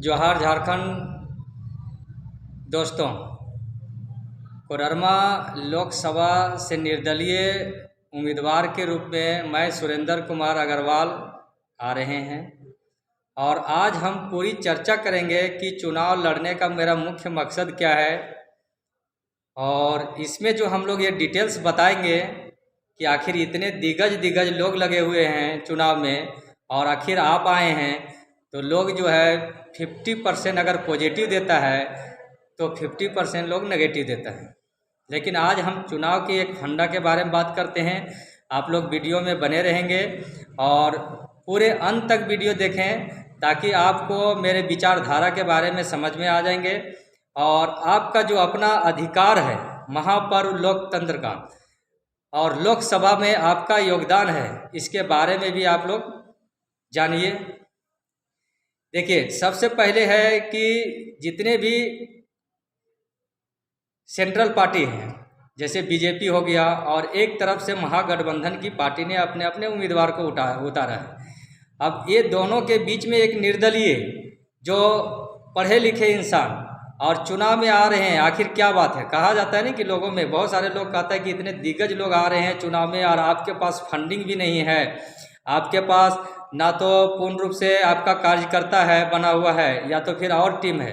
जोहार झारखंड। दोस्तों, कोडरमा लोकसभा से निर्दलीय उम्मीदवार के रूप में मैं सुरेंद्र कुमार अग्रवाल आ रहे हैं और आज हम पूरी चर्चा करेंगे कि चुनाव लड़ने का मेरा मुख्य मकसद क्या है। और इसमें जो हम लोग ये डिटेल्स बताएंगे कि आखिर इतने दिग्गज लोग लगे हुए हैं चुनाव में और आखिर आप आए हैं, तो लोग जो है 50% अगर पॉजिटिव देता है तो 50% लोग नेगेटिव देता है। लेकिन आज हम चुनाव की एक फंडा के बारे में बात करते हैं। आप लोग वीडियो में बने रहेंगे और पूरे अंत तक वीडियो देखें ताकि आपको मेरे विचारधारा के बारे में समझ में आ जाएंगे और आपका जो अपना अधिकार है महापर्व लोकतंत्र का और लोकसभा में आपका योगदान है, इसके बारे में भी आप लोग जानिए। देखिए, सबसे पहले है कि जितने भी सेंट्रल पार्टी हैं जैसे बीजेपी हो गया और एक तरफ से महागठबंधन की पार्टी ने अपने अपने उम्मीदवार को उतारा है। अब ये दोनों के बीच में एक निर्दलीय जो पढ़े लिखे इंसान और चुनाव में आ रहे हैं, आखिर क्या बात है। कहा जाता है ना कि लोगों में बहुत सारे लोग कहते हैं कि इतने दिग्गज लोग आ रहे हैं चुनाव में और आपके पास फंडिंग भी नहीं है, आपके पास ना तो पूर्ण रूप से आपका कार्यकर्ता है बना हुआ है या तो फिर और टीम है।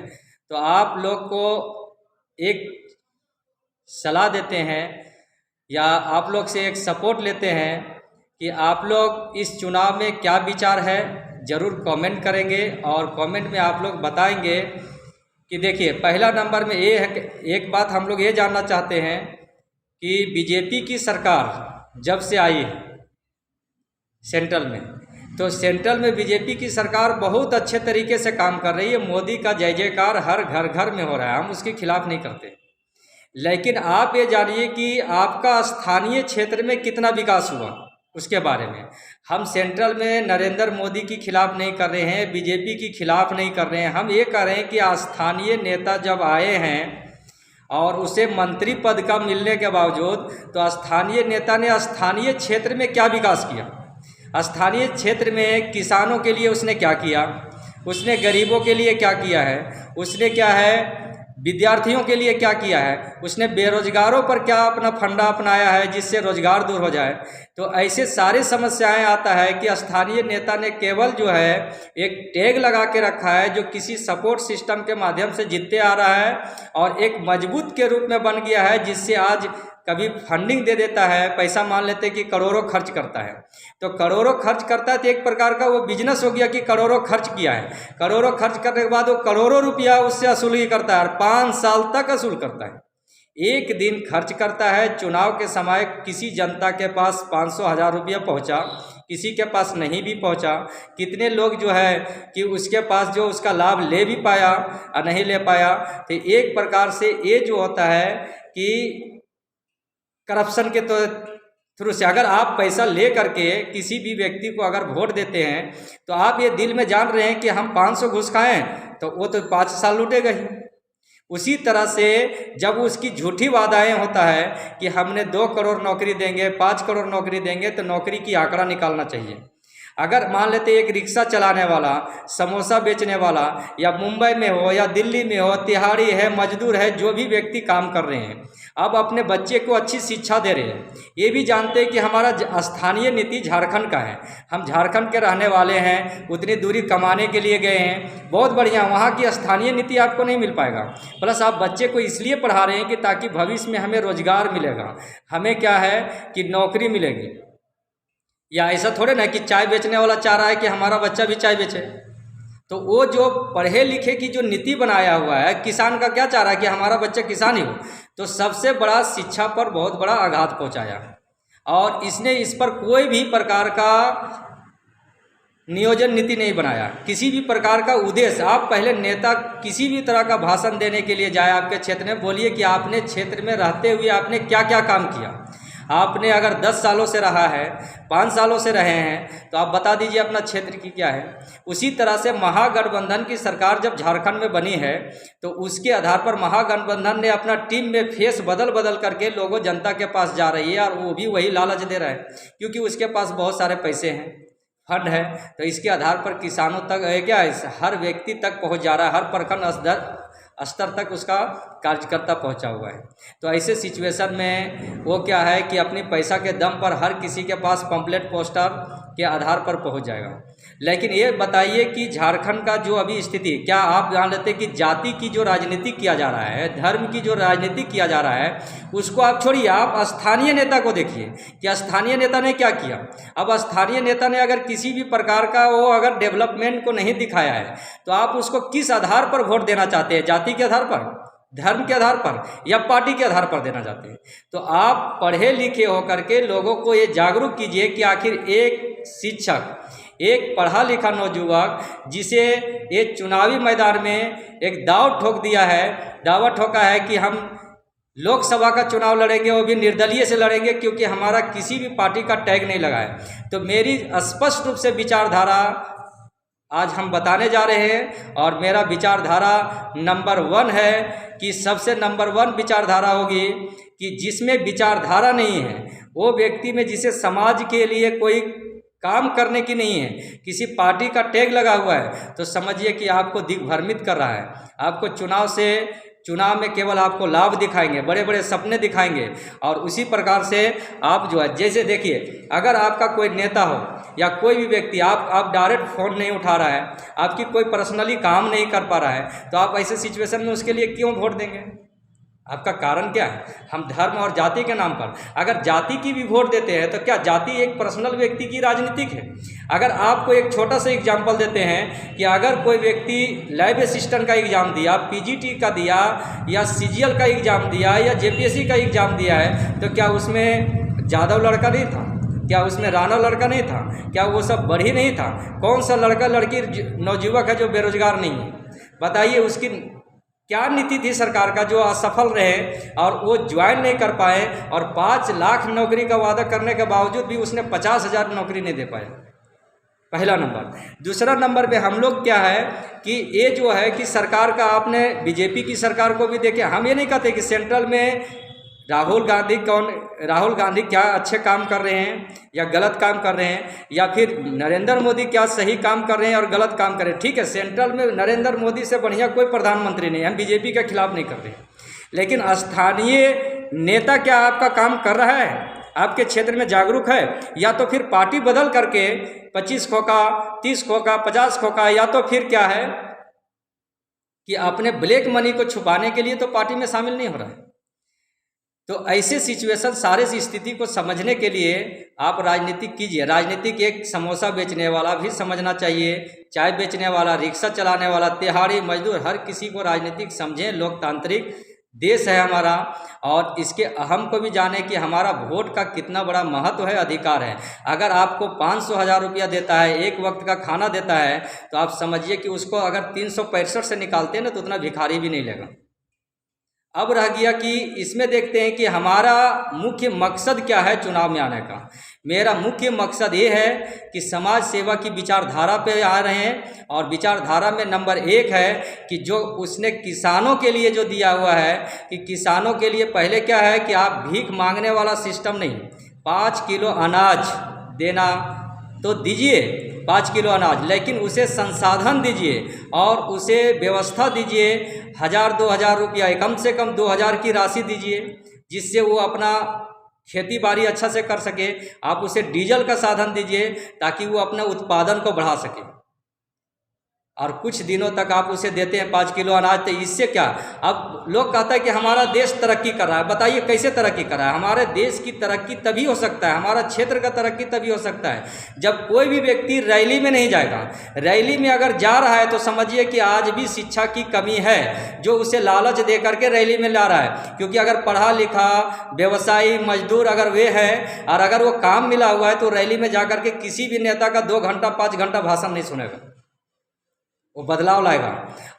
तो आप लोग को एक सलाह देते हैं या आप लोग से एक सपोर्ट लेते हैं कि आप लोग इस चुनाव में क्या विचार है ज़रूर कमेंट करेंगे और कमेंट में आप लोग बताएंगे कि देखिए, पहला नंबर में ये है कि एक बात हम लोग ये जानना चाहते हैं कि बीजेपी की सरकार जब से आई है सेंट्रल में, तो सेंट्रल में बीजेपी की सरकार बहुत अच्छे तरीके से काम कर रही है। मोदी का जय जयकार हर घर घर में हो रहा है, हम उसके खिलाफ नहीं करते। लेकिन आप ये जानिए कि आपका स्थानीय क्षेत्र में कितना विकास हुआ उसके बारे में। हम सेंट्रल में नरेंद्र मोदी के खिलाफ नहीं कर रहे हैं, बीजेपी के खिलाफ नहीं कर रहे हैं। हम ये कह रहे हैं कि स्थानीय नेता जब आए हैं और उसे मंत्री पद का मिलने के बावजूद तो स्थानीय नेता ने स्थानीय क्षेत्र में क्या विकास किया, स्थानीय क्षेत्र में किसानों के लिए उसने क्या किया, उसने गरीबों के लिए क्या किया है, उसने क्या है विद्यार्थियों के लिए क्या किया है, उसने बेरोजगारों पर क्या अपना फंडा अपनाया है जिससे रोजगार दूर हो जाए। तो ऐसे सारी समस्याएं आता है कि स्थानीय नेता ने केवल जो है एक टैग लगा के रखा है जो किसी सपोर्ट सिस्टम के माध्यम से जीतते आ रहा है और एक मजबूत के रूप में बन गया है, जिससे आज कभी फंडिंग दे देता है, पैसा मान लेते कि करोड़ों खर्च करता है। तो करोड़ों खर्च करता है तो एक प्रकार का वो बिजनेस हो गया कि करोड़ों खर्च किया है। करोड़ों खर्च करने के बाद वो करोड़ों रुपया उससे वसूल ही करता है और 5 साल तक वसूल करता है। एक दिन खर्च करता है, चुनाव के समय किसी जनता के पास 500,000 रुपया पहुँचा, किसी के पास नहीं भी पहुँचा। कितने लोग जो है कि उसके पास जो उसका लाभ ले भी पाया और नहीं ले पाया। तो एक प्रकार से ये जो होता है कि करप्शन के तो थ्रू से अगर आप पैसा ले करके किसी भी व्यक्ति को अगर वोट देते हैं तो आप ये दिल में जान रहे हैं कि हम 500 घूस खाएं तो वो तो 5 साल लूटेगा ही। उसी तरह से जब उसकी झूठी वादाएं होता है कि हमने 2 करोड़ नौकरी देंगे, 5 करोड़ नौकरी देंगे, तो नौकरी की आंकड़ा निकालना चाहिए। अगर मान लेते एक रिक्शा चलाने वाला, समोसा बेचने वाला या मुंबई में हो या दिल्ली में हो, तिहाड़ी है, मजदूर है, जो भी व्यक्ति काम कर रहे हैं, अब अपने बच्चे को अच्छी शिक्षा दे रहे हैं, ये भी जानते हैं कि हमारा स्थानीय नीति झारखंड का है, हम झारखंड के रहने वाले हैं, उतनी दूरी कमाने के लिए गए हैं, बहुत बढ़िया, वहाँ की स्थानीय नीति आपको नहीं मिल पाएगा। प्लस आप बच्चे को इसलिए पढ़ा रहे हैं कि ताकि भविष्य में हमें रोजगार मिलेगा, हमें क्या है कि नौकरी मिलेगी। या ऐसा थोड़े ना कि चाय बेचने वाला चाह रहा है कि हमारा बच्चा भी चाय बेचे। तो वो जो पढ़े लिखे की जो नीति बनाया हुआ है, किसान का क्या चाह रहा है कि हमारा बच्चा किसान ही हो। तो सबसे बड़ा शिक्षा पर बहुत बड़ा आघात पहुंचाया और इसने इस पर कोई भी प्रकार का नियोजन नीति नहीं बनाया, किसी भी प्रकार का उद्देश्य। आप पहले नेता किसी भी तरह का भाषण देने के लिए जाए आपके क्षेत्र में, बोलिए कि आपने क्षेत्र में रहते हुए आपने क्या क्या काम किया। आपने अगर 10 सालों से रहा है, 5 सालों से रहे हैं, तो आप बता दीजिए अपना क्षेत्र की क्या है। उसी तरह से महागठबंधन की सरकार जब झारखंड में बनी है तो उसके आधार पर महागठबंधन ने अपना टीम में फेस बदल बदल करके लोगों जनता के पास जा रही है और वो भी वही लालच दे रहा है क्योंकि उसके पास बहुत सारे पैसे हैं, फंड है, तो इसके आधार पर किसानों तक क्या हर व्यक्ति तक पहुंच जा रहा है, हर प्रखंड स्तर तक उसका कार्यकर्ता पहुंचा हुआ है। तो ऐसे सिचुएशन में वो क्या है कि अपनी पैसा के दम पर हर किसी के पास पंपलेट पोस्टर के आधार पर पहुंच जाएगा। लेकिन ये बताइए कि झारखंड का जो अभी स्थिति, क्या आप जान लेते हैं कि जाति की जो राजनीति किया जा रहा है, धर्म की जो राजनीति किया जा रहा है, उसको आप छोड़िए, आप स्थानीय नेता को देखिए कि स्थानीय नेता ने क्या किया। अब स्थानीय नेता ने अगर किसी भी प्रकार का वो अगर डेवलपमेंट को नहीं दिखाया है, तो आप उसको किस आधार पर वोट देना चाहते हैं? जाति के आधार पर, धर्म के आधार पर, या पार्टी के आधार पर देना चाहते हैं? तो आप पढ़े लिखे होकर के लोगों को ये जागरूक कीजिए कि आखिर एक शिक्षक, एक पढ़ा लिखा नौजुवक जिसे ये चुनावी मैदान में एक दाव ठोक दिया है, दावा ठोका है कि हम लोकसभा का चुनाव लड़ेंगे, वो भी निर्दलीय से लड़ेंगे क्योंकि हमारा किसी भी पार्टी का टैग नहीं लगा है। तो मेरी स्पष्ट रूप से विचारधारा आज हम बताने जा रहे हैं, और मेरा विचारधारा नंबर 1 है कि सबसे नंबर 1 विचारधारा होगी कि जिसमें विचारधारा नहीं है, वो व्यक्ति में जिसे समाज के लिए कोई काम करने की नहीं है, किसी पार्टी का टैग लगा हुआ है, तो समझिए कि आपको दिग्भ्रमित कर रहा है। आपको चुनाव में केवल आपको लाभ दिखाएंगे, बड़े बड़े सपने दिखाएंगे, और उसी प्रकार से आप जो है, जैसे देखिए अगर आपका कोई नेता हो या कोई भी व्यक्ति, आप डायरेक्ट फ़ोन नहीं उठा रहा है, आपकी कोई पर्सनली काम नहीं कर पा रहा है, तो आप ऐसे सिचुएशन में उसके लिए क्यों वोट देंगे? आपका कारण क्या है? हम धर्म और जाति के नाम पर अगर जाति की भी वोट देते हैं, तो क्या जाति एक पर्सनल व्यक्ति की राजनीतिक है? अगर आपको एक छोटा सा एग्जाम्पल देते हैं कि अगर कोई व्यक्ति लैब असिस्टेंट का एग्ज़ाम दिया, पीजीटी का दिया, या सीजीएल का एग्ज़ाम दिया, या जेपीएससी का एग्ज़ाम दिया है, तो क्या उसमें जादव लड़का नहीं था? क्या उसमें राणा लड़का नहीं था? क्या वो सब बढ़ी नहीं था? कौन सा लड़का लड़की नौजुवक है जो बेरोजगार नहीं है? बताइए उसकी क्या नीति थी सरकार का जो असफल रहे और वो ज्वाइन नहीं कर पाए, और 5 लाख नौकरी का वादा करने के बावजूद भी उसने 50,000 नौकरी नहीं दे पाए। पहला नंबर। दूसरा नंबर पे हम लोग क्या है कि ये जो है कि सरकार का, आपने बीजेपी की सरकार को भी देखे, हम ये नहीं कहते कि सेंट्रल में राहुल गांधी क्या अच्छे काम कर रहे हैं या गलत काम कर रहे हैं, या फिर नरेंद्र मोदी क्या सही काम कर रहे हैं और गलत काम कर रहे हैं। ठीक है, सेंट्रल में नरेंद्र मोदी से बढ़िया कोई प्रधानमंत्री नहीं, हम बीजेपी के खिलाफ नहीं कर रहे हैं, लेकिन स्थानीय नेता क्या आपका काम कर रहा है? आपके क्षेत्र में जागरूक है? या तो फिर पार्टी बदल करके 25 खोखा, 30 खोखा, 50 खोखा, या तो फिर क्या है कि अपने ब्लैक मनी को छुपाने के लिए तो पार्टी में शामिल नहीं हो रहा है। तो ऐसे सिचुएशन, सारे स्थिति को समझने के लिए आप राजनीतिक कीजिए। राजनीतिक एक समोसा बेचने वाला भी समझना चाहिए, चाय बेचने वाला, रिक्शा चलाने वाला, दिहाड़ी मजदूर, हर किसी को राजनीतिक समझें। लोकतांत्रिक देश है हमारा, और इसके अहम को भी जाने कि हमारा वोट का कितना बड़ा महत्व है, अधिकार है। अगर आपको 500,000 रुपया देता है, एक वक्त का खाना देता है, तो आप समझिए कि उसको अगर 365 से निकालते हैं ना, तो उतना भिखारी भी नहीं लेगा। अब रह गया कि इसमें देखते हैं कि हमारा मुख्य मकसद क्या है चुनाव में आने का। मेरा मुख्य मकसद ये है कि समाज सेवा की विचारधारा पे आ रहे हैं, और विचारधारा में नंबर 1 है कि जो उसने किसानों के लिए जो दिया हुआ है, कि किसानों के लिए पहले क्या है कि आप भीख मांगने वाला सिस्टम नहीं, 5 किलो अनाज देना तो दीजिए, 5 किलो अनाज, लेकिन उसे संसाधन दीजिए और उसे व्यवस्था दीजिए। 1,000-2,000 रुपया, कम से कम 2,000 की राशि दीजिए, जिससे वो अपना खेती बाड़ी अच्छा से कर सके। आप उसे डीजल का साधन दीजिए ताकि वो अपने उत्पादन को बढ़ा सके, और कुछ दिनों तक आप उसे देते हैं 5 किलो अनाज। तो इससे क्या, अब लोग कहता है कि हमारा देश तरक्की कर रहा है। बताइए कैसे तरक्की कर रहा है? हमारे देश की तरक्की तभी हो सकता है, हमारा क्षेत्र का तरक्की तभी हो सकता है जब कोई भी व्यक्ति रैली में नहीं जाएगा। रैली में अगर जा रहा है तो समझिए कि आज भी शिक्षा की कमी है, जो उसे लालच दे करके रैली में ला रहा है। क्योंकि अगर पढ़ा लिखा व्यवसायी मजदूर अगर वे है और अगर वो काम मिला हुआ है, तो रैली में जा करके किसी भी नेता का 2 घंटा 5 घंटा भाषण नहीं सुनेगा, वो बदलाव लाएगा।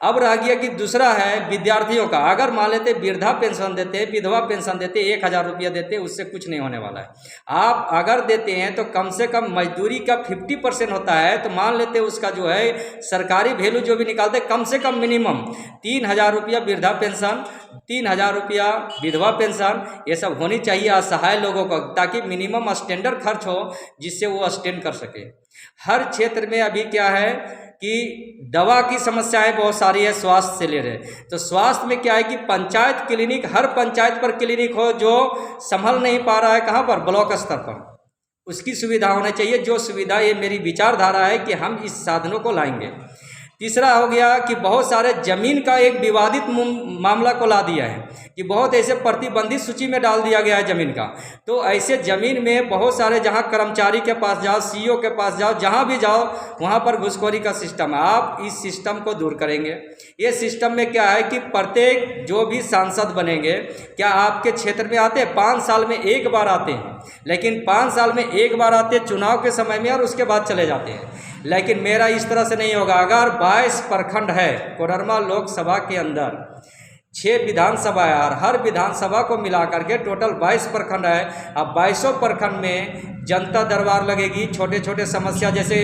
अब रह गया कि दूसरा है विद्यार्थियों का। अगर मान लेते वृद्धा पेंशन देते, विधवा पेंशन देते, 1,000 रुपया देते, उससे कुछ नहीं होने वाला है। आप अगर देते हैं तो कम से कम मजदूरी का 50% होता है, तो मान लेते उसका जो है सरकारी वैल्यू जो भी निकालते, कम से कम मिनिमम 3,000 रुपया वृद्धा पेंशन, 3,000 रुपया विधवा पेंशन, ये सब होनी चाहिए असहाय लोगों को, ताकि मिनिमम स्टैंडर्ड खर्च हो, जिससे वो स्टैंड कर सके। हर क्षेत्र में अभी क्या है कि दवा की समस्याएं बहुत सारी है, स्वास्थ्य से ले रहे। तो स्वास्थ्य में क्या है कि पंचायत क्लिनिक, हर पंचायत पर क्लिनिक हो, जो संभल नहीं पा रहा है कहाँ पर, ब्लॉक स्तर पर, उसकी सुविधा होनी चाहिए। जो सुविधा, ये मेरी विचारधारा है कि हम इस साधनों को लाएंगे। तीसरा हो गया कि बहुत सारे जमीन का एक विवादित मामला को ला दिया है कि बहुत ऐसे प्रतिबंधित सूची में डाल दिया गया है जमीन का। तो ऐसे जमीन में बहुत सारे, जहां कर्मचारी के पास जाओ, सीईओ के पास जाओ, जहां भी जाओ वहां पर घुसखोरी का सिस्टम है। आप इस सिस्टम को दूर करेंगे। ये सिस्टम में क्या है कि प्रत्येक जो भी सांसद बनेंगे, क्या आपके क्षेत्र में आते हैं? 5 साल में एक बार आते हैं, लेकिन 5 साल में एक बार आते हैं चुनाव के समय में, और उसके बाद चले जाते हैं। लेकिन मेरा इस तरह से नहीं होगा। अगर 22 प्रखंड है कोडरमा लोकसभा के अंदर, 6 विधानसभा है, और हर विधानसभा को मिला करके टोटल 22 प्रखंड है। अब 22 प्रखंड में जनता दरबार लगेगी। छोटे छोटे समस्या, जैसे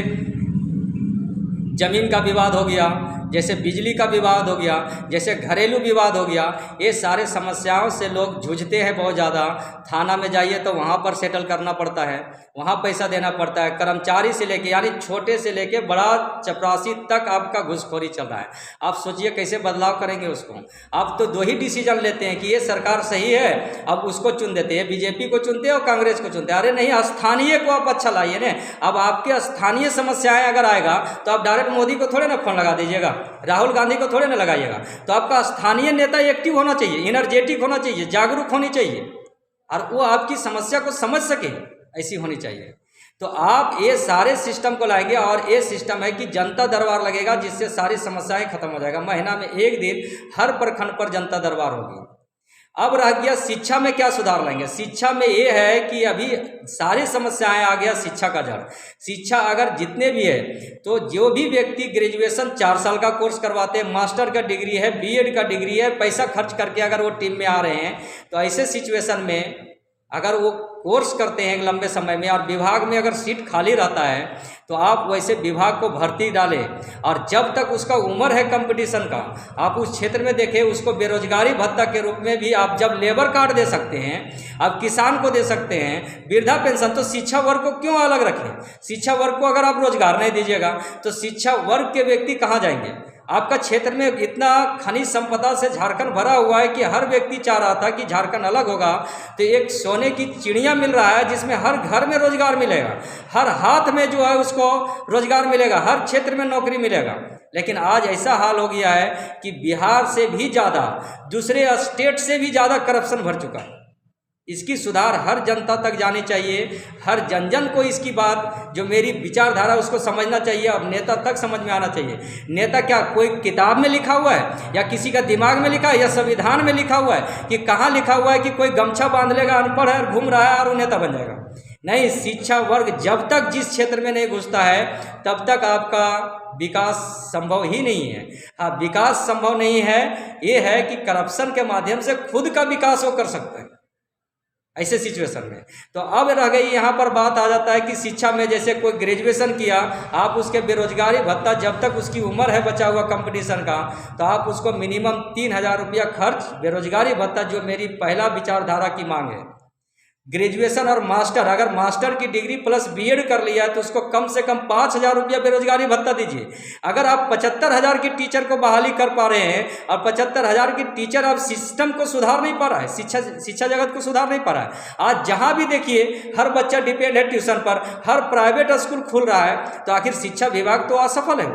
जमीन का विवाद हो गया, जैसे बिजली का विवाद हो गया, जैसे घरेलू विवाद हो गया, ये सारे समस्याओं से लोग जूझते हैं बहुत ज़्यादा। थाना में जाइए तो वहाँ पर सेटल करना पड़ता है, वहाँ पैसा देना पड़ता है। कर्मचारी से लेके, यानी छोटे से लेके बड़ा चपरासी तक आपका घुसखोरी चल रहा है। आप सोचिए कैसे बदलाव करेंगे उसको। आप तो 2 ही डिसीजन लेते हैं कि ये सरकार सही है, अब उसको चुन देते हैं, बीजेपी को चुनते हैं और कांग्रेस को चुनते हैं। अरे नहीं, स्थानीय को आप अच्छा लाइए ना। अब आपके स्थानीय समस्याएं अगर आएगा तो आप डायरेक्ट मोदी को थोड़े ना फोन लगा दीजिएगा, राहुल गांधी को थोड़े ना लगाइएगा। तो आपका स्थानीय नेता एक्टिव होना चाहिए, एनर्जेटिक होना चाहिए, जागरूक होनी चाहिए, और वो आपकी समस्या को समझ सके, ऐसी होनी चाहिए। तो आप ये सारे सिस्टम को लाएंगे, और ये सिस्टम है कि जनता दरबार लगेगा, जिससे सारी समस्याएं खत्म हो जाएगा। महीना में 1 दिन हर प्रखंड पर जनता दरबार होगी। अब रह गया शिक्षा में क्या सुधार लाएंगे। शिक्षा में ये है कि अभी सारी समस्याएं आ गया शिक्षा का जड़। शिक्षा अगर जितने भी है, तो जो भी व्यक्ति ग्रेजुएशन 4 साल का कोर्स करवाते हैं, मास्टर का डिग्री है, बीएड का डिग्री है, पैसा खर्च करके अगर वो टीम में आ रहे हैं, तो ऐसे सिचुएशन में अगर वो कोर्स करते हैं लंबे समय में, और विभाग में अगर सीट खाली रहता है, तो आप वैसे विभाग को भर्ती डालें। और जब तक उसका उम्र है कंपटीशन का, आप उस क्षेत्र में देखें, उसको बेरोजगारी भत्ता के रूप में भी आप जब लेबर कार्ड दे सकते हैं, आप किसान को दे सकते हैं, वृद्धा पेंशन, तो शिक्षा वर्ग को क्यों अलग रखें। शिक्षा वर्ग को अगर आप रोजगार नहीं दीजिएगा, तो शिक्षा वर्ग के व्यक्ति कहाँ जाएंगे। आपका क्षेत्र में इतना खनिज संपदा से झारखंड भरा हुआ है कि हर व्यक्ति चाह रहा था कि झारखंड अलग होगा, तो एक सोने की चिड़िया मिल रहा है, जिसमें हर घर में रोजगार मिलेगा, हर हाथ में जो है उसको रोजगार मिलेगा, हर क्षेत्र में नौकरी मिलेगा। लेकिन आज ऐसा हाल हो गया है कि बिहार से भी ज़्यादा, दूसरे स्टेट से भी ज़्यादा करप्शन भर चुका है। इसकी सुधार हर जनता तक जानी चाहिए, हर जन जन को इसकी बात, जो मेरी विचारधारा, उसको समझना चाहिए, और नेता तक समझ में आना चाहिए। नेता क्या कोई किताब में लिखा हुआ है, या किसी का दिमाग में लिखा है, या संविधान में लिखा हुआ है, कि कहाँ लिखा हुआ है कि कोई गमछा बांध लेगा, अनपढ़ है और घूम रहा है और वो नेता बन जाएगा। नहीं, शिक्षा वर्ग जब तक जिस क्षेत्र में नहीं घुसता है, तब तक आपका विकास संभव ही नहीं है। हाँ, विकास संभव नहीं है, ये है कि करप्शन के माध्यम से खुद का विकास वो कर सकता है ऐसे सिचुएशन में। तो अब रह गई यहाँ पर बात आ जाता है कि शिक्षा में, जैसे कोई ग्रेजुएशन किया, आप उसके बेरोजगारी भत्ता, जब तक उसकी उम्र है बचा हुआ कंपटीशन का, तो आप उसको मिनिमम 3000 रुपया खर्च बेरोजगारी भत्ता, जो मेरी पहला विचारधारा की मांग है। ग्रेजुएशन और मास्टर, अगर मास्टर की डिग्री प्लस बीएड कर लिया है, तो उसको कम से कम 5000 रुपया बेरोजगारी भत्ता दीजिए। अगर आप 75,000 की टीचर को बहाली कर पा रहे हैं, और 75,000 की टीचर अब सिस्टम को सुधार नहीं पा रहा है, शिक्षा जगत को सुधार नहीं पा रहा है। आज जहां भी देखिए हर बच्चा डिपेंड है ट्यूशन पर, हर प्राइवेट स्कूल खुल रहा है, तो आखिर शिक्षा विभाग तो असफल है।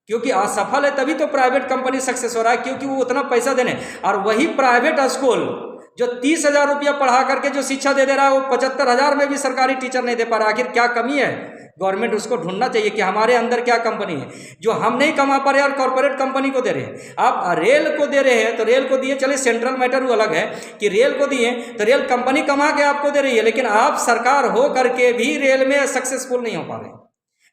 क्योंकि असफल है तभी तो प्राइवेट कंपनी सक्सेस हो रहा है, क्योंकि वो उतना पैसा देने, और वही प्राइवेट स्कूल जो 30,000 रुपया पढ़ा करके जो शिक्षा दे रहा है, वो 75,000 में भी सरकारी टीचर नहीं दे पा रहा। आखिर क्या कमी है? गवर्नमेंट उसको ढूंढना चाहिए कि हमारे अंदर क्या कंपनी है जो हम नहीं कमा पा रहे और कॉर्पोरेट कंपनी को दे रहे हैं। आप रेल को दे रहे हैं तो रेल को दिए, चलिए सेंट्रल मैटर वो अलग है कि रेल को दिए तो रेल कंपनी कमा के आपको दे रही है, लेकिन आप सरकार हो करके भी रेल में सक्सेसफुल नहीं हो पा रहे।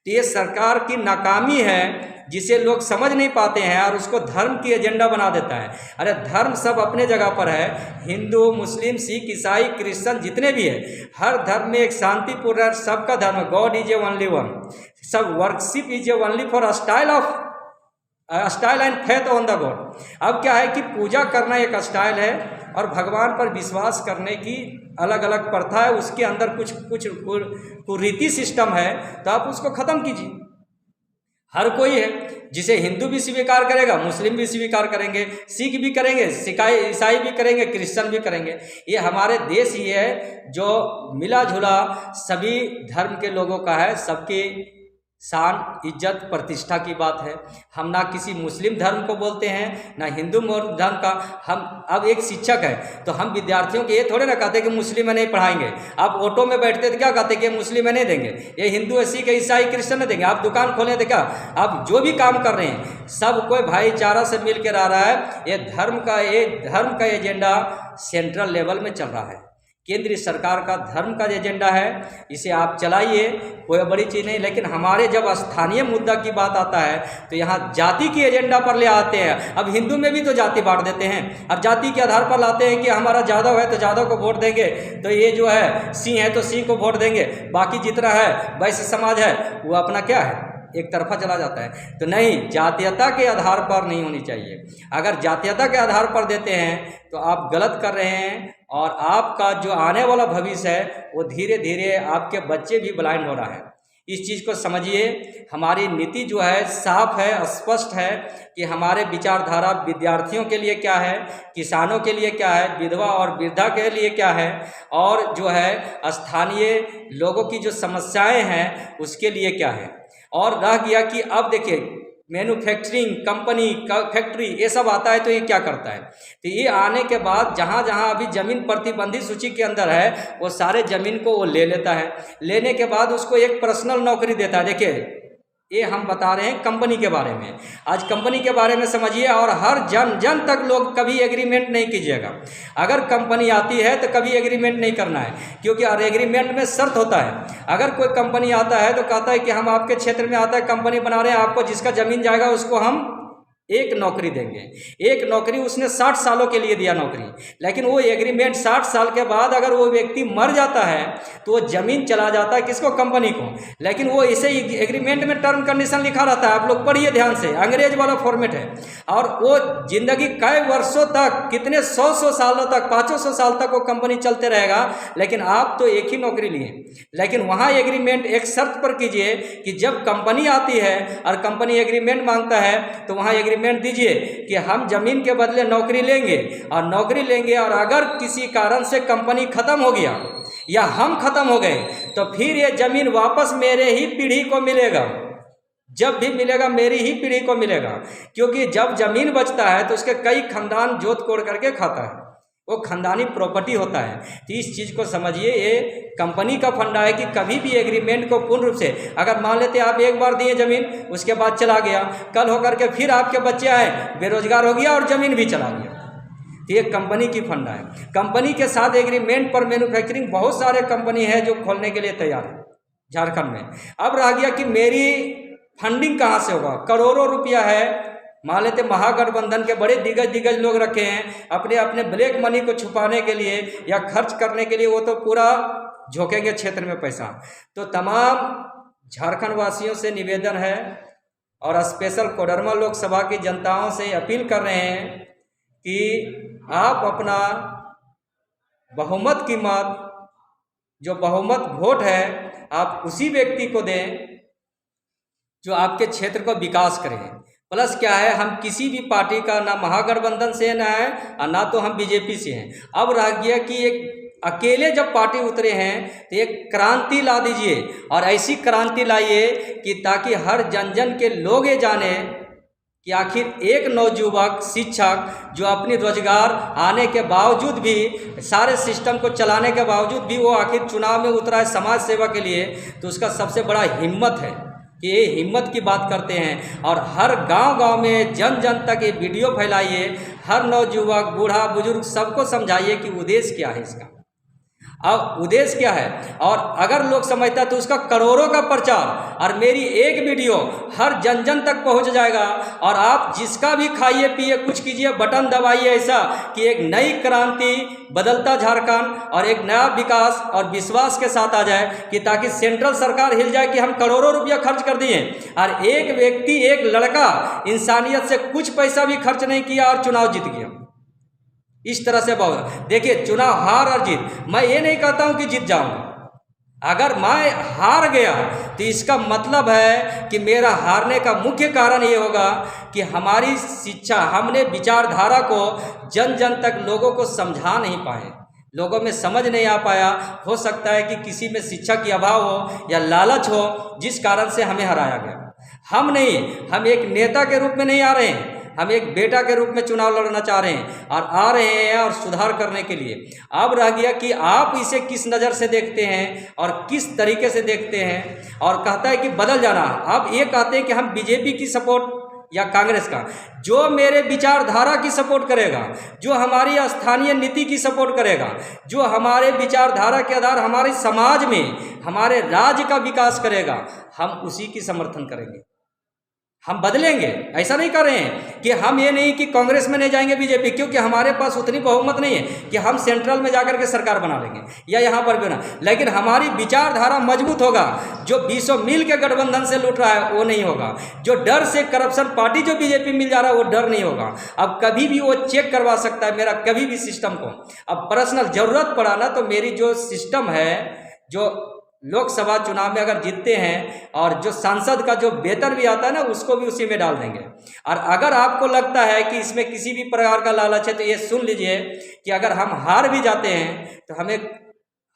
तो ये सरकार की नाकामी है, जिसे लोग समझ नहीं पाते हैं और उसको धर्म की एजेंडा बना देता है। अरे धर्म सब अपने जगह पर है, हिंदू, मुस्लिम, सिख, ईसाई, क्रिश्चियन जितने भी है, हर धर्म में एक शांतिपूर्ण है, सबका धर्म, God is a only one, सब worship is a only for a style of style and faith on the God. अब क्या है कि पूजा करना एक स्टाइल है और भगवान पर विश्वास करने की अलग अलग प्रथा है, उसके अंदर कुछ कुछ कुरीति सिस्टम है, तो आप उसको ख़त्म कीजिए। हर कोई है, जिसे हिंदू भी स्वीकार करेगा, मुस्लिम भी स्वीकार करेंगे, सिख भी करेंगे, ईसाई भी करेंगे, क्रिश्चियन भी करेंगे। ये हमारे देश ही है जो मिला जुला सभी धर्म के लोगों का है, सबके शान इज्जत प्रतिष्ठा की बात है। हम ना किसी मुस्लिम धर्म को बोलते हैं ना हिंदू धर्म का। हम अब एक शिक्षक है तो हम विद्यार्थियों के ये थोड़े ना कहते कि मुस्लिम में नहीं पढ़ाएंगे। आप ऑटो में बैठते तो क्या कहते कि मुस्लिम में नहीं देंगे, ये हिंदू है, सिख है, ईसाई क्रिश्चियन नहीं देंगे। आप दुकान खोलें तो क्या, आप जो भी काम कर रहे हैं सब कोई भाईचारा से मिल के रह रहा है। ये धर्म का एजेंडा सेंट्रल लेवल में चल रहा है, केंद्रीय सरकार का धर्म का एजेंडा है, इसे आप चलाइए, कोई बड़ी चीज़ नहीं। लेकिन हमारे जब स्थानीय मुद्दा की बात आता है तो यहाँ जाति की एजेंडा पर ले आते हैं। अब हिंदू में भी तो जाति बांट देते हैं, अब जाति के आधार पर लाते हैं कि हमारा जादव है तो जादव को वोट देंगे, तो ये जो है सिंह है तो सिंह को वोट देंगे, बाकी जितना है वैश्य समाज है वो अपना क्या है एक तरफा चला जाता है। तो नहीं, जातीयता के आधार पर नहीं होनी चाहिए। अगर जातीयता के आधार पर देते हैं तो आप गलत कर रहे हैं और आपका जो आने वाला भविष्य है वो धीरे धीरे आपके बच्चे भी ब्लाइंड हो रहा है। इस चीज़ को समझिए। हमारी नीति जो है साफ है, स्पष्ट है कि हमारे विचारधारा विद्यार्थियों के लिए क्या है, किसानों के लिए क्या है, विधवा और वृद्धा के लिए क्या है, और जो है स्थानीय लोगों की जो समस्याएं हैं उसके लिए क्या है। और रह गया कि अब देखिए मैन्युफैक्चरिंग कंपनी फैक्ट्री ये सब आता है तो ये क्या करता है, तो ये आने के बाद जहाँ जहाँ अभी ज़मीन प्रतिबंधित सूची के अंदर है वो सारे ज़मीन को वो ले लेता है। लेने के बाद उसको एक पर्सनल नौकरी देता है। देखिए ये हम बता रहे हैं कंपनी के बारे में। आज कंपनी के बारे में समझिए और हर जन तक लोग कभी एग्रीमेंट नहीं कीजिएगा। अगर कंपनी आती है तो कभी एग्रीमेंट नहीं करना है, क्योंकि और एग्रीमेंट में शर्त होता है। अगर कोई कंपनी आता है तो कहता है कि हम आपके क्षेत्र में आता है कंपनी बना रहे हैं, आपको जिसका ज़मीन जाएगा उसको हम एक नौकरी देंगे। एक नौकरी उसने 60 सालों के लिए दिया नौकरी, लेकिन वो एग्रीमेंट 60 साल के बाद अगर वो व्यक्ति मर जाता है तो वो ज़मीन चला जाता है किसको, कंपनी को। लेकिन वो इसे एग्रीमेंट में टर्म कंडीशन लिखा रहता है, आप लोग पढ़िए ध्यान से, अंग्रेज वाला फॉर्मेट है। और वो जिंदगी कई वर्षों तक, कितने 100 सालों तक, 500 साल तक वो कंपनी चलते रहेगा। लेकिन आप तो एक ही नौकरी लिए, लेकिन वहाँ एग्रीमेंट एक शर्त पर कीजिए कि जब कंपनी आती है और कंपनी एग्रीमेंट मांगता है तो वहाँ एग्रीमेंट दीजिए कि हम जमीन के बदले नौकरी लेंगे, और नौकरी लेंगे और अगर किसी कारण से कंपनी खत्म हो गया या हम खत्म हो गए तो फिर ये जमीन वापस मेरे ही पीढ़ी को मिलेगा। जब भी मिलेगा मेरी ही पीढ़ी को मिलेगा, क्योंकि जब जमीन बचता है तो उसके कई खानदान जोत कोड़ करके खाता है, वो खानदानी प्रॉपर्टी होता है। तो इस चीज़ को समझिए, ये कंपनी का फंडा है कि कभी भी एग्रीमेंट को पूर्ण रूप से, अगर मान लेते आप एक बार दिए ज़मीन उसके बाद चला गया, कल होकर के फिर आपके बच्चे आए, बेरोजगार हो गया और ज़मीन भी चला गया, तो ये कंपनी की फंडा है। कंपनी के साथ एग्रीमेंट पर मैन्युफैक्चरिंग बहुत सारे कंपनी है जो खोलने के लिए तैयार है झारखंड में। अब रह गया कि मेरी फंडिंग कहाँ से होगा। करोड़ों रुपया है, मान लेते महागठबंधन के बड़े दिग्गज लोग रखे हैं अपने अपने ब्लैक मनी को छुपाने के लिए या खर्च करने के लिए, वो तो पूरा झोंकेंगे क्षेत्र में पैसा। तो तमाम झारखंड वासियों से निवेदन है और स्पेशल कोडरमा लोकसभा की जनताओं से अपील कर रहे हैं कि आप अपना बहुमत की मत, जो बहुमत वोट है, आप उसी व्यक्ति को दें जो आपके क्षेत्र को विकास करे। प्लस क्या है, हम किसी भी पार्टी का ना महागठबंधन से ना है और ना तो हम बीजेपी से हैं। अब रह गया कि एक अकेले जब पार्टी उतरे हैं तो एक क्रांति ला दीजिए, और ऐसी क्रांति लाइए कि ताकि हर जन के लोग ये जाने कि आखिर एक नौजुवक शिक्षक जो अपनी रोजगार आने के बावजूद भी, सारे सिस्टम को चलाने के बावजूद भी वो आखिर चुनाव में उतरा है समाज सेवा के लिए, तो उसका सबसे बड़ा हिम्मत है कि ये हिम्मत की बात करते हैं। और हर गांव में जन तक ये वीडियो फैलाइए, हर नौजुवक बूढ़ा बुजुर्ग सबको समझाइए कि उद्देश्य क्या है इसका। अब उद्देश्य क्या है, और अगर लोग समझता तो उसका करोड़ों का प्रचार और मेरी एक वीडियो हर जन जन तक पहुंच जाएगा। और आप जिसका भी खाइए पिए कुछ कीजिए, बटन दबाइए ऐसा कि एक नई क्रांति, बदलता झारखंड और एक नया विकास और विश्वास के साथ आ जाए, कि ताकि सेंट्रल सरकार हिल जाए कि हम करोड़ों रुपया खर्च कर दिए और एक व्यक्ति, एक लड़का इंसानियत से कुछ पैसा भी खर्च नहीं किया और चुनाव जीत गया। इस तरह से बहुत देखिए, चुनाव हार और जीत, मैं ये नहीं कहता हूं कि जीत जाऊंगा। अगर मैं हार गया तो इसका मतलब है कि मेरा हारने का मुख्य कारण ये होगा कि हमारी शिक्षा, हमने विचारधारा को जन जन तक लोगों को समझा नहीं पाए, लोगों में समझ नहीं आ पाया। हो सकता है कि किसी में शिक्षा की अभाव हो या लालच हो, जिस कारण से हमें हराया गया। हम नहीं, हम एक नेता के रूप में नहीं आ रहे हैं, हम एक बेटा के रूप में चुनाव लड़ना चाह रहे हैं और आ रहे हैं और सुधार करने के लिए। अब रह गया कि आप इसे किस नज़र से देखते हैं और किस तरीके से देखते हैं। और कहता है कि बदल जाना, आप ये कहते हैं कि हम बीजेपी की सपोर्ट या कांग्रेस का, जो मेरे विचारधारा की सपोर्ट करेगा, जो हमारी स्थानीय नीति की सपोर्ट करेगा, जो हमारे विचारधारा के आधार हमारे समाज में, हमारे राज्य का विकास करेगा, हम उसी की समर्थन करेंगे। हम बदलेंगे, ऐसा नहीं कर रहे हैं कि हम ये नहीं कि कांग्रेस में नहीं जाएंगे बीजेपी, क्योंकि हमारे पास उतनी बहुमत नहीं है कि हम सेंट्रल में जाकर के सरकार बना लेंगे या यहाँ पर भी ना, लेकिन हमारी विचारधारा मजबूत होगा। जो 200 मील के गठबंधन से लूट रहा है वो नहीं होगा, जो डर से करप्शन पार्टी जो बीजेपी मिल जा रहा है वो डर नहीं होगा। अब कभी भी वो चेक करवा सकता है मेरा कभी भी सिस्टम को। अब पर्सनल जरूरत पड़ा ना तो मेरी जो सिस्टम है, जो लोकसभा चुनाव में अगर जीतते हैं और जो सांसद का जो वेतन भी आता है ना, उसको भी उसी में डाल देंगे। और अगर आपको लगता है कि इसमें किसी भी प्रकार का लालच है तो ये सुन लीजिए कि अगर हम हार भी जाते हैं तो हमें,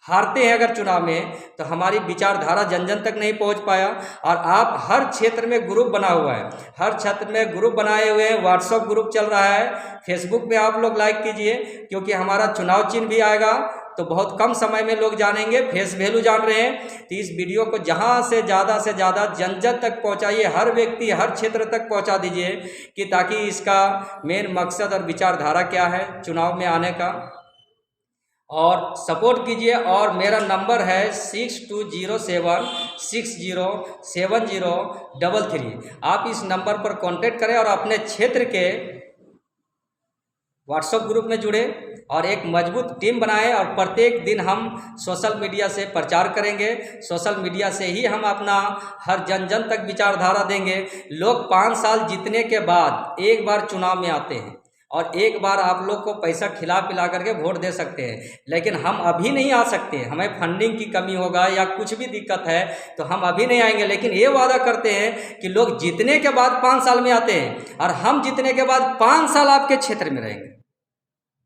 हारते हैं अगर चुनाव में, तो हमारी विचारधारा जन जन तक नहीं पहुंच पाया। और आप हर क्षेत्र में ग्रुप बना हुआ है, हर क्षेत्र में ग्रुप बनाए हुए हैं, व्हाट्सएप ग्रुप चल रहा है, फेसबुक पे आप लोग लाइक कीजिए, क्योंकि हमारा चुनाव चिन्ह भी आएगा तो बहुत कम समय में लोग जानेंगे, फेस वैल्यू जान रहे हैं। तो इस वीडियो को जहां से ज़्यादा जन जन तक पहुंचाइए, हर व्यक्ति, हर क्षेत्र तक पहुंचा दीजिए, कि ताकि इसका मेन मकसद और विचारधारा क्या है चुनाव में आने का, और सपोर्ट कीजिए। और मेरा नंबर है 6207607033। आप इस नंबर पर कांटेक्ट करें और अपने क्षेत्र के व्हाट्सएप ग्रुप में जुड़े और एक मजबूत टीम बनाएं। और प्रत्येक दिन हम सोशल मीडिया से प्रचार करेंगे, सोशल मीडिया से ही हम अपना हर जन जन तक विचारधारा देंगे। लोग 5 साल जीतने के बाद एक बार चुनाव में आते हैं और एक बार आप लोग को पैसा खिला पिला करके वोट दे सकते हैं, लेकिन हम अभी नहीं आ सकते, हमें फंडिंग की कमी होगा या कुछ भी दिक्कत है तो हम अभी नहीं आएंगे। लेकिन ये वादा करते हैं कि लोग जीतने के बाद 5 साल में आते हैं और हम जीतने के बाद 5 साल आपके क्षेत्र में रहेंगे,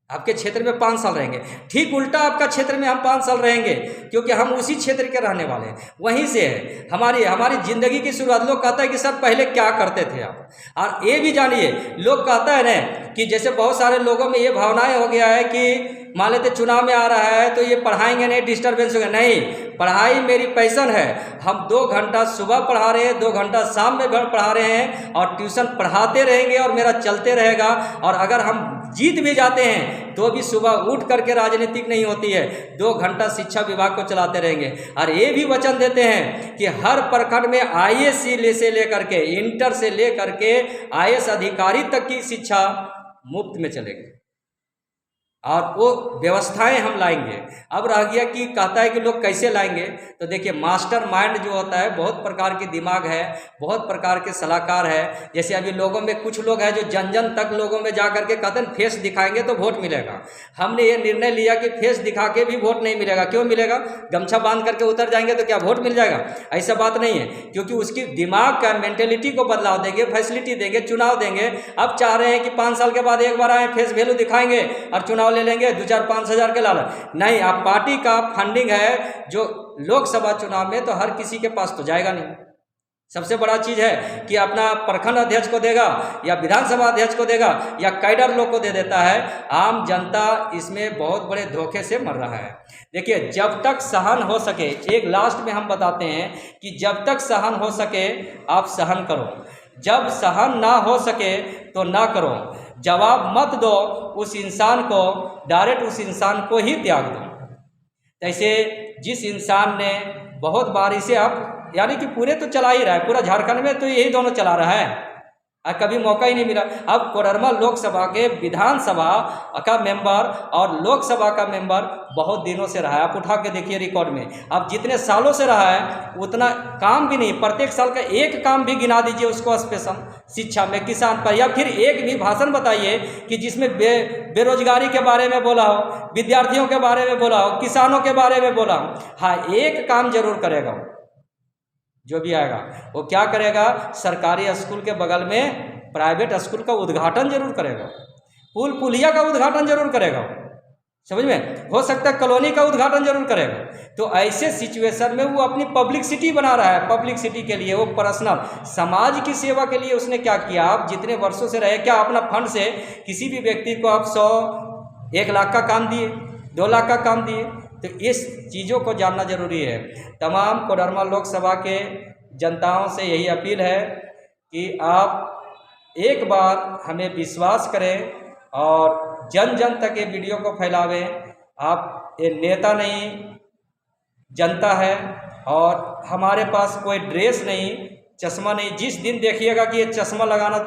आपके क्षेत्र में 5 साल रहेंगे। ठीक उल्टा आपका क्षेत्र में हम 5 साल रहेंगे, क्योंकि हम उसी क्षेत्र के रहने वाले हैं, वहीं से है हमारी ज़िंदगी की शुरुआत। लोग कहता है कि सर पहले क्या करते थे आप, और ये भी जानिए, लोग कहता है ना कि जैसे बहुत सारे लोगों में ये भावनाएं हो गया है कि मान लेते चुनाव में आ रहा है तो ये पढ़ाएंगे नहीं, डिस्टर्बेंस होगा। नहीं, पढ़ाई मेरी पैशन है। हम 2 घंटा सुबह पढ़ा रहे हैं, 2 घंटा शाम में पढ़ा रहे हैं और ट्यूशन पढ़ाते रहेंगे और मेरा चलते रहेगा। और अगर हम जीत भी जाते हैं तो भी सुबह उठ करके राजनीतिक नहीं होती है, 2 घंटा शिक्षा विभाग को चलाते रहेंगे। और ये भी वचन देते हैं कि हर प्रखंड में IAS से लेकर के इंटर से लेकर के IAS अधिकारी तक की शिक्षा मुफ्त में चलेगी और वो व्यवस्थाएं हम लाएंगे। अब रह गया कि कहता है कि लोग कैसे लाएंगे, तो देखिए मास्टर माइंड जो होता है, बहुत प्रकार के दिमाग है, बहुत प्रकार के सलाहकार है। जैसे अभी लोगों में कुछ लोग हैं जो जन जन तक लोगों में जा करके कहते हैं फेस दिखाएंगे तो वोट मिलेगा। हमने ये निर्णय लिया कि फेस दिखा के भी वोट नहीं मिलेगा। क्यों मिलेगा? गमछा बांध करके उतर जाएंगे तो क्या वोट मिल जाएगा? ऐसा बात नहीं है, क्योंकि उसकी दिमाग का मेंटेलिटी को बदलाव देंगे, फैसिलिटी देंगे, चुनाव देंगे। अब चाह रहे हैं कि 5 साल के बाद एक बार आए, फेस वैल्यू दिखाएंगे और चुनाव ले लेंगे 2-4-5 हज़ार के लालच। नहीं, आप पार्टी का फंडिंग है जो लोकसभा चुनाव में तो हर किसी के पास तो जाएगा नहीं। सबसे बड़ा चीज़ है कि अपना प्रखंड अध्यक्ष को देगा या विधानसभा अध्यक्ष को देगा या कैडर लोग को दे देता है। आम जनता इसमें बहुत बड़े धोखे से मर रहा है। देखिए, जब तक सहन हो सके, एक लास्ट में हम बताते हैं कि जब तक सहन हो सके आप सहन करो, जब सहन ना हो सके तो ना करो। जवाब मत दो उस इंसान को, डायरेक्ट उस इंसान को ही त्याग दो। तैसे जिस इंसान ने बहुत बार इसे अब यानी कि पूरे तो चला ही रहा है, पूरा झारखंड में तो यही दोनों चला रहा है और कभी मौका ही नहीं मिला। अब कोडरमा लोकसभा के विधानसभा का मेंबर और लोकसभा का मेंबर बहुत दिनों से रहा है, आप उठा के देखिए रिकॉर्ड में। अब जितने सालों से रहा है उतना काम भी नहीं, प्रत्येक साल का एक काम भी गिना दीजिए उसको स्पेशल शिक्षा में, किसान पर, या फिर एक भी भाषण बताइए कि जिसमें बेरोजगारी के बारे में बोला हो, विद्यार्थियों के बारे में बोला हो, किसानों के बारे में बोला हो। हाँ, एक काम जरूर करेगा जो भी आएगा, वो क्या करेगा, सरकारी स्कूल के बगल में प्राइवेट स्कूल का उद्घाटन जरूर करेगा, पुल पुलिया का उद्घाटन जरूर करेगा, समझ में, हो सकता है कॉलोनी का उद्घाटन जरूर करेगा। तो ऐसे सिचुएशन में वो अपनी पब्लिसिटी बना रहा है, पब्लिसिटी के लिए, वो पर्सनल समाज की सेवा के लिए उसने क्या किया। आप जितने वर्षों से रहे, क्या अपना फंड से किसी भी व्यक्ति को आप 100-1 लाख का काम दिए, 2 लाख का काम दिए? तो इस चीज़ों को जानना जरूरी है। तमाम कोडरमा लोकसभा के जनताओं से यही अपील है कि आप एक बार हमें विश्वास करें और जन जन तक ये वीडियो को फैलावें। आप ये नेता नहीं, जनता है, और हमारे पास कोई ड्रेस नहीं, चश्मा नहीं। जिस दिन देखिएगा कि ये चश्मा लगाना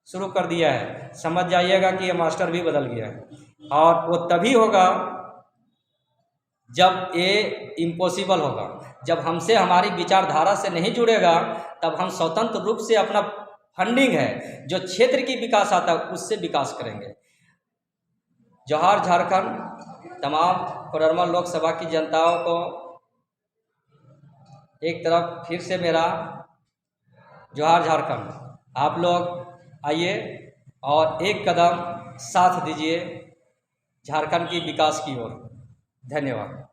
शुरू कर दिया है, समझ जाइएगा कि ये मास्टर भी बदल गया है। और वो तभी होगा जब ये इम्पॉसिबल होगा, जब हमसे हमारी विचारधारा से नहीं जुड़ेगा, तब हम स्वतंत्र रूप से अपना फंडिंग है जो क्षेत्र की विकास आता है उससे विकास करेंगे। जोहार झारखंड। तमाम कोडरमा लोकसभा की जनताओं को एक तरफ फिर से मेरा जोहार झारखंड। आप लोग आइए और एक कदम साथ दीजिए झारखंड की विकास की ओर। धन्यवाद।